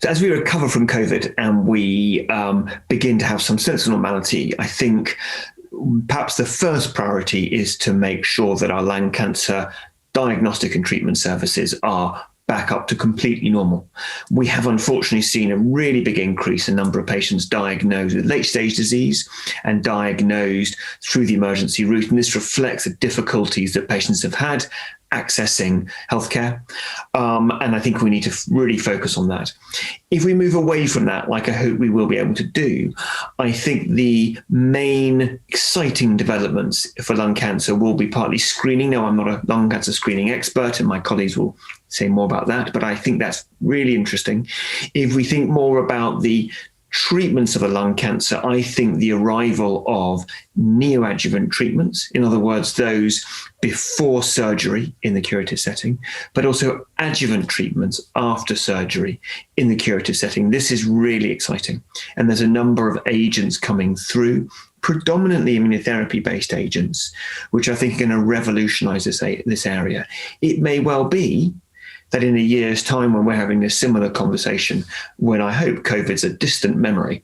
So as we recover from COVID and we begin to have some sense of normality, I think perhaps the first priority is to make sure that our lung cancer diagnostic and treatment services are back up to completely normal. We have unfortunately seen a really big increase in number of patients diagnosed with late-stage disease and diagnosed through the emergency route, and this reflects the difficulties that patients have had accessing healthcare, and I think we need to really focus on that. If we move away from that, like I hope we will be able to do, I think the main exciting developments for lung cancer will be partly screening. Now, I'm not a lung cancer screening expert, and my colleagues will say more about that, but I think that's really interesting. If we think more about the treatments of a lung cancer, I think the arrival of neoadjuvant treatments, in other words, those before surgery in the curative setting, but also adjuvant treatments after surgery in the curative setting. This is really exciting. And there's a number of agents coming through, predominantly immunotherapy-based agents, which I think are going to revolutionize this area. It may well be that in a year's time, when we're having a similar conversation, when I hope COVID's a distant memory,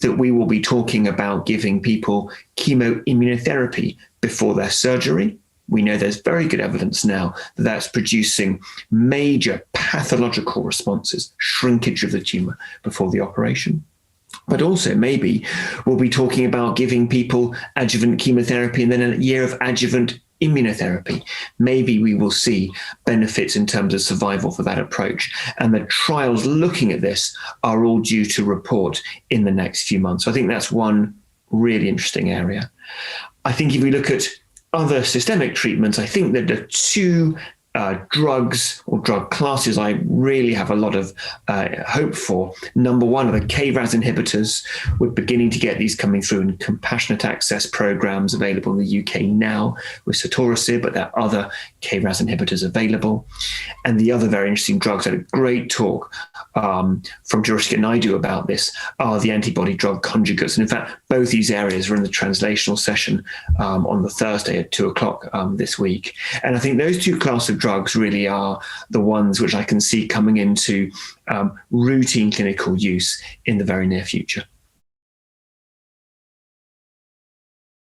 that we will be talking about giving people chemoimmunotherapy before their surgery. We know there's very good evidence now that that's producing major pathological responses, shrinkage of the tumor before the operation. But also maybe we'll be talking about giving people adjuvant chemotherapy and then a year of adjuvant immunotherapy. Maybe we will see benefits in terms of survival for that approach. And the trials looking at this are all due to report in the next few months. So I think that's one really interesting area. I think if we look at other systemic treatments, I think that the two drugs or drug classes I really have a lot of hope for. Number one are the KRAS inhibitors. We're beginning to get these coming through in compassionate access programs available in the UK now with Sotorasib, but there are other KRAS inhibitors available. And the other very interesting drugs, I had a great talk from Jurishka Naidu about this, are the antibody-drug conjugates. And in fact, both these areas are in the translational session on the Thursday at 2:00 this week. And I think those two classes of drugs really are the ones which I can see coming into routine clinical use in the very near future.